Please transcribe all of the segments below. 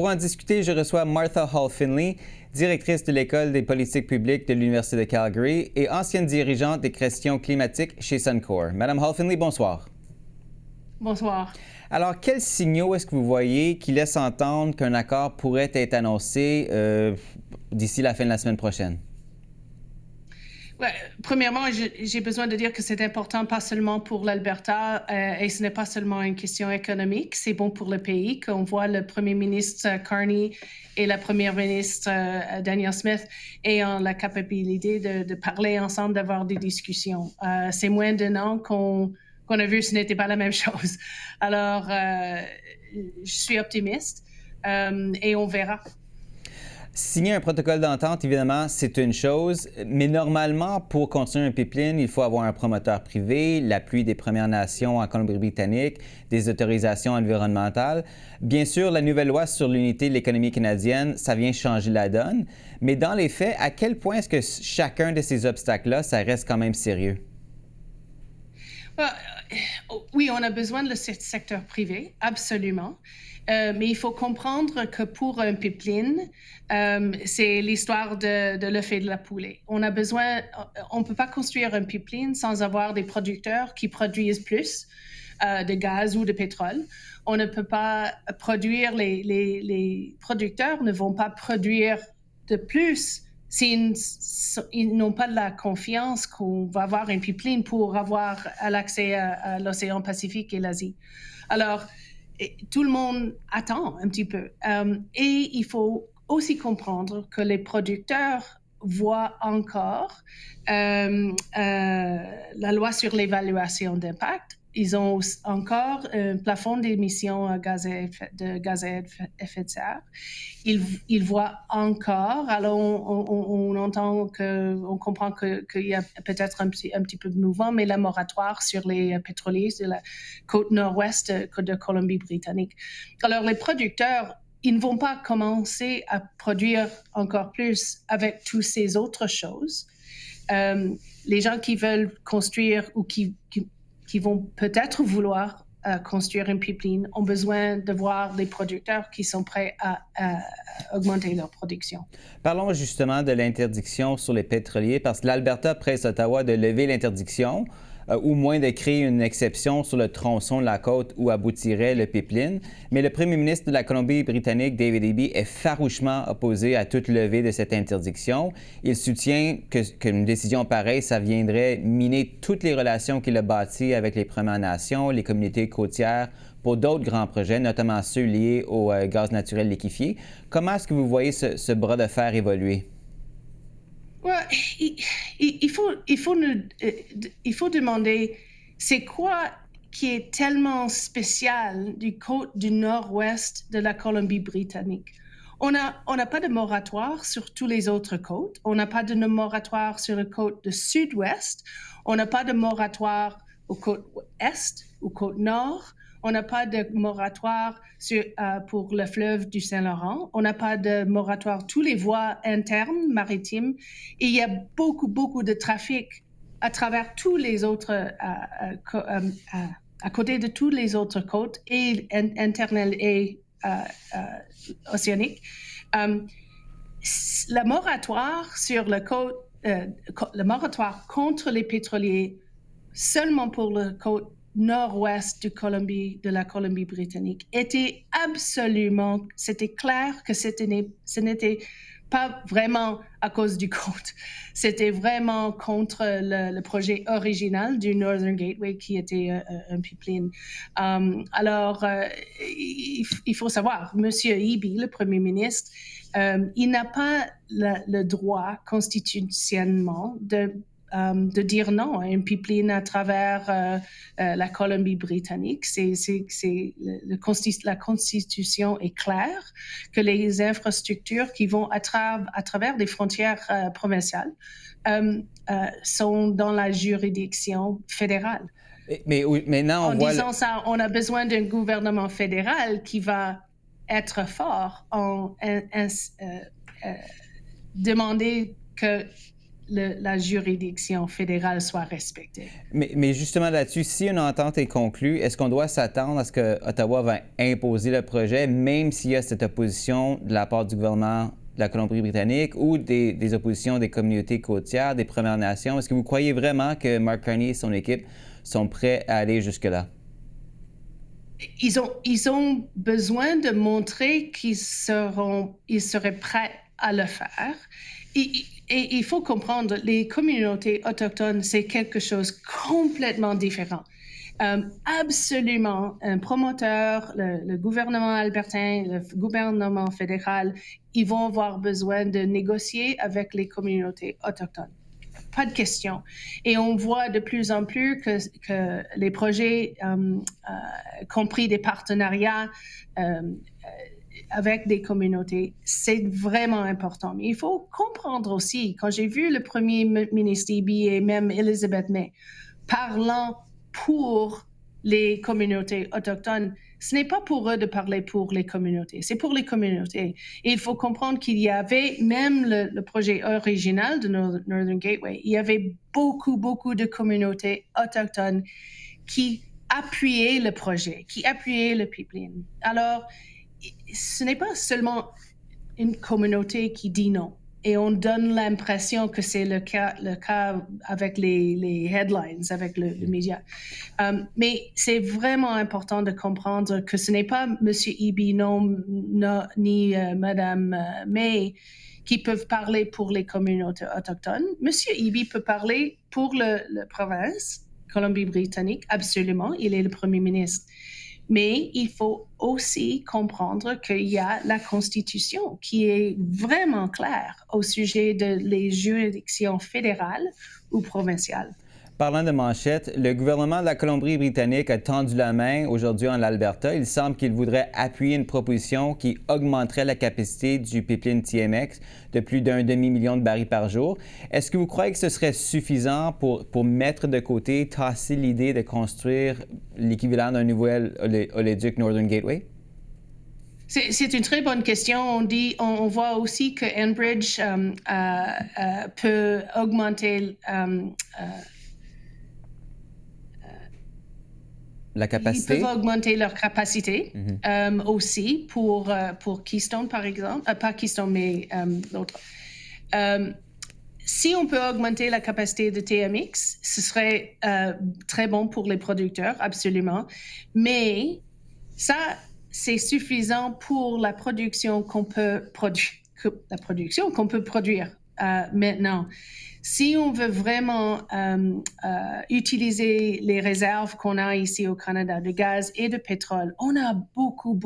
pour en discuter, je reçois Martha Hall-Finley, directrice de l'École des politiques publiques de l'Université de Calgary et ancienne dirigeante des questions climatiques chez Suncor. Madame Hall-Finley, bonsoir. Bonsoir. Alors, quels signaux est-ce que vous voyez qui laissent entendre qu'un accord pourrait être annoncé d'ici la fin de la semaine prochaine? Ouais, premièrement, j'ai besoin de dire que c'est important pas seulement pour l'Alberta et ce n'est pas seulement une question économique, c'est bon pour le pays qu'on voit le premier ministre Carney et la première ministre Danielle Smith ayant la capacité de parler ensemble, d'avoir des discussions. C'est moins d'un an qu'on a vu ce n'était pas la même chose. Alors, je suis optimiste et on verra. Signer un protocole d'entente, évidemment, c'est une chose, mais normalement, pour construire un pipeline, il faut avoir un promoteur privé, l'appui des Premières Nations en Colombie-Britannique, des autorisations environnementales. Bien sûr, la nouvelle loi sur l'unité de l'économie canadienne, ça vient changer la donne, mais dans les faits, à quel point est-ce que chacun de ces obstacles-là, ça reste quand même sérieux? Oui, on a besoin de secteur privé, absolument. Mais il faut comprendre que pour un pipeline, c'est l'histoire de l'œuf et de la poule. On ne peut pas construire un pipeline sans avoir des producteurs qui produisent plus de gaz ou de pétrole. On ne peut pas produire, les producteurs ne vont pas produire de plus s'ils n'ont pas de la confiance qu'on va avoir un pipeline pour avoir l'accès à l'océan Pacifique et l'Asie. Alors, tout le monde attend un petit peu. Et il faut aussi comprendre que les producteurs voient encore la loi sur l'évaluation d'impact. Ils ont encore un plafond d'émissions de gaz à effet de serre. Ils voient encore, alors on comprend qu'il y a peut-être un petit peu de mouvement, mais la moratoire sur les pétroliers de la côte nord-ouest de Colombie-Britannique. Alors les producteurs, ils ne vont pas commencer à produire encore plus avec toutes ces autres choses. Les gens qui veulent construire ou qui vont peut-être vouloir construire un pipeline ont besoin de voir des producteurs qui sont prêts à augmenter leur production. Parlons justement de l'interdiction sur les pétroliers, parce que l'Alberta presse Ottawa de lever l'interdiction, ou moins de créer une exception sur le tronçon de la côte où aboutirait le pipeline. Mais le premier ministre de la Colombie-Britannique, David Eby, est farouchement opposé à toute levée de cette interdiction. Il soutient qu'une décision pareille, ça viendrait miner toutes les relations qu'il a bâties avec les Premières Nations, les communautés côtières, pour d'autres grands projets, notamment ceux liés au gaz naturel liquéfié. Comment est-ce que vous voyez ce bras de fer évoluer? Ouais, il faut demander, c'est quoi qui est tellement spécial du côte du nord-ouest de la Colombie-Britannique? On n'a pas de moratoire sur tous les autres côtes. On n'a pas de moratoire sur la côte du sud-ouest. On n'a pas de moratoire aux côtes est ou côte nord. On n'a pas de moratoire pour le fleuve du Saint-Laurent. On n'a pas de moratoire tous les voies internes maritimes. Et il y a beaucoup de trafic à travers tous les autres, à côté de toutes les autres côtes, et internes et océaniques. Le moratoire sur la côte, le moratoire contre les pétroliers seulement pour la côte nord-ouest de la Colombie-Britannique c'était clair que ce n'était pas vraiment à cause du côte. C'était vraiment contre le projet original du Northern Gateway qui était un pipeline. Alors, il faut savoir, M. Eby, le Premier ministre, il n'a pas le droit constitutionnellement de dire non à un pipeline à travers la Colombie-Britannique. La Constitution est claire que les infrastructures qui vont à travers des frontières provinciales sont dans la juridiction fédérale. Mais maintenant, en disant ça, on a besoin d'un gouvernement fédéral qui va être fort en demander que la juridiction fédérale soit respectée. Mais justement là-dessus, si une entente est conclue, est-ce qu'on doit s'attendre à ce que Ottawa va imposer le projet, même s'il y a cette opposition de la part du gouvernement de la Colombie-Britannique ou des oppositions des communautés côtières, des Premières Nations? Est-ce que vous croyez vraiment que Mark Carney et son équipe sont prêts à aller jusque-là? Ils ont besoin de montrer qu'ils seraient prêts à le faire. Et il faut comprendre, les communautés autochtones, c'est quelque chose complètement différent. Absolument, un promoteur, le gouvernement albertain, le gouvernement fédéral, ils vont avoir besoin de négocier avec les communautés autochtones. Pas de question. Et on voit de plus en plus que les projets, compris des partenariats avec des communautés, c'est vraiment important. Mais il faut comprendre aussi, quand j'ai vu le premier ministre Eby et même Elizabeth May parlant pour les communautés autochtones, ce n'est pas pour eux de parler pour les communautés, c'est pour les communautés. Et il faut comprendre qu'il y avait, même le projet original de Northern Gateway, il y avait beaucoup de communautés autochtones qui appuyaient le projet, qui appuyaient le pipeline. Alors, ce n'est pas seulement une communauté qui dit non. Et on donne l'impression que c'est le cas avec les headlines, avec le média. Mais c'est vraiment important de comprendre que ce n'est pas M. Eby ni Mme May qui peuvent parler pour les communautés autochtones. M. Eby peut parler pour la province, Colombie-Britannique, absolument. Il est le premier ministre. Mais il faut aussi comprendre qu'il y a la Constitution qui est vraiment claire au sujet de les juridictions fédérales ou provinciales. Parlant de manchettes, le gouvernement de la Colombie-Britannique a tendu la main aujourd'hui en Alberta. Il semble qu'il voudrait appuyer une proposition qui augmenterait la capacité du pipeline TMX de plus d'1 demi-million de barils par jour. Est-ce que vous croyez que ce serait suffisant pour mettre de côté, tasser l'idée de construire l'équivalent d'un nouvel oléoduc Northern Gateway? C'est une très bonne question. On voit aussi que Enbridge peut augmenter la capacité. Ils peuvent augmenter leur capacité aussi pour Keystone, par exemple. Pas Keystone, mais l'autre. Si on peut augmenter la capacité de TMX, ce serait très bon pour les producteurs, absolument. Mais ça, c'est suffisant pour la production qu'on peut produire maintenant. Si on veut vraiment utiliser les réserves qu'on a ici au Canada de gaz et de pétrole, on a beaucoup.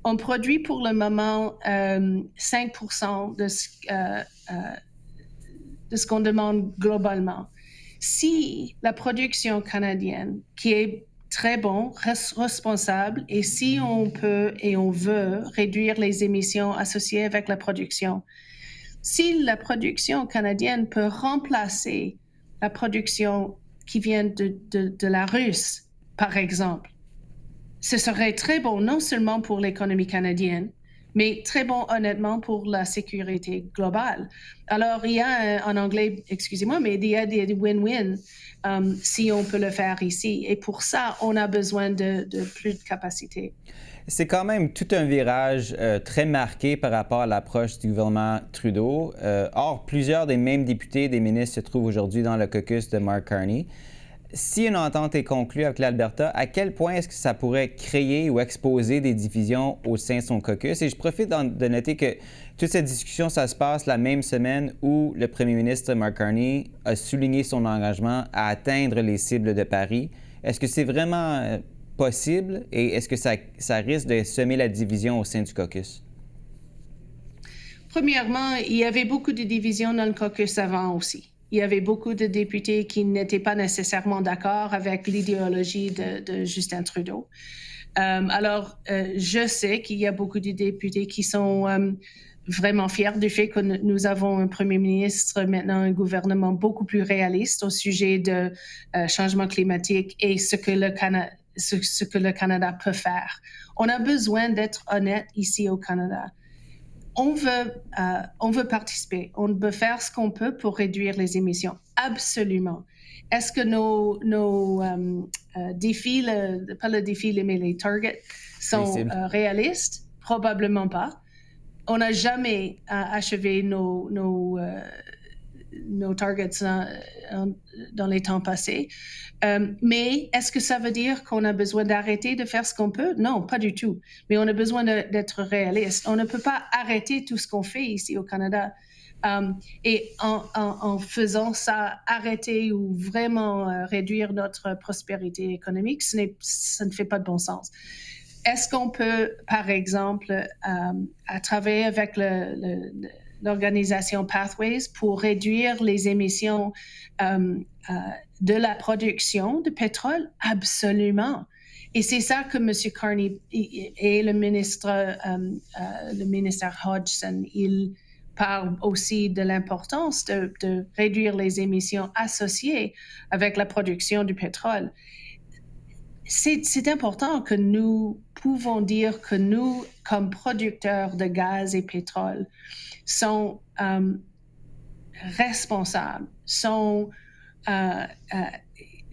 On produit pour le moment 5% de ce qu'on demande globalement. Si la production canadienne, qui est très bon, responsable, et si on peut et on veut réduire les émissions associées avec la production, si la production canadienne peut remplacer la production qui vient de la Russie, par exemple, ce serait très bon non seulement pour l'économie canadienne, mais très bon honnêtement pour la sécurité globale. Alors, il y a en anglais, excusez-moi, mais il y a des win-win si on peut le faire ici. Et pour ça, on a besoin de plus de capacité. C'est quand même tout un virage très marqué par rapport à l'approche du gouvernement Trudeau. Or, plusieurs des mêmes députés et des ministres se trouvent aujourd'hui dans le caucus de Mark Carney. Si une entente est conclue avec l'Alberta, à quel point est-ce que ça pourrait créer ou exposer des divisions au sein de son caucus? Et je profite de noter que toute cette discussion, ça se passe la même semaine où le premier ministre Mark Carney a souligné son engagement à atteindre les cibles de Paris. Est-ce que c'est vraiment possible et est-ce que ça risque de semer la division au sein du caucus? Premièrement, il y avait beaucoup de divisions dans le caucus avant aussi. Il y avait beaucoup de députés qui n'étaient pas nécessairement d'accord avec l'idéologie de Justin Trudeau. Alors, je sais qu'il y a beaucoup de députés qui sont vraiment fiers du fait que nous avons un premier ministre, maintenant un gouvernement beaucoup plus réaliste au sujet de changement climatique et ce que le Canada peut faire. On a besoin d'être honnête ici au Canada. on veut participer, on veut faire ce qu'on peut pour réduire les émissions, absolument. Est-ce que nos défis, pas le défi, mais les targets sont réalistes? Probablement pas. On n'a jamais achevé nos targets dans les temps passés. Mais est-ce que ça veut dire qu'on a besoin d'arrêter de faire ce qu'on peut? Non, pas du tout. Mais on a besoin d'être réaliste. On ne peut pas arrêter tout ce qu'on fait ici au Canada. Et en faisant ça, arrêter ou vraiment réduire notre prospérité économique, ça ne fait pas de bon sens. Est-ce qu'on peut, par exemple, travailler avec l'organisation Pathways pour réduire les émissions de la production de pétrole? Absolument. Et c'est ça que M. Carney et le ministère Hodgson, ils parlent aussi de l'importance de réduire les émissions associées avec la production du pétrole. C'est important que nous pouvons dire que nous, comme producteurs de gaz et pétrole, sont responsables,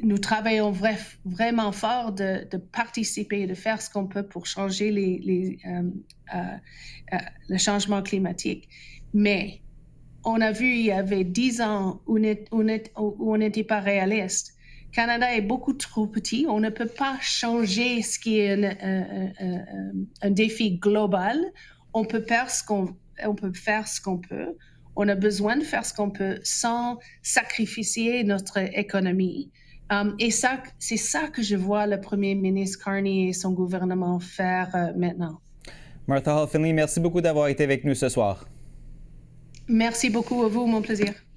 nous travaillons vraiment fort de participer, de faire ce qu'on peut pour changer le changement climatique. Mais on a vu, il y avait 10 ans où on n'était pas réaliste. Le Canada est beaucoup trop petit. On ne peut pas changer ce qui est un défi global. On peut faire ce qu'on peut. On a besoin de faire ce qu'on peut sans sacrifier notre économie. Et c'est ça que je vois le premier ministre Carney et son gouvernement faire maintenant. Martha Hall Findlay, merci beaucoup d'avoir été avec nous ce soir. Merci beaucoup à vous, mon plaisir.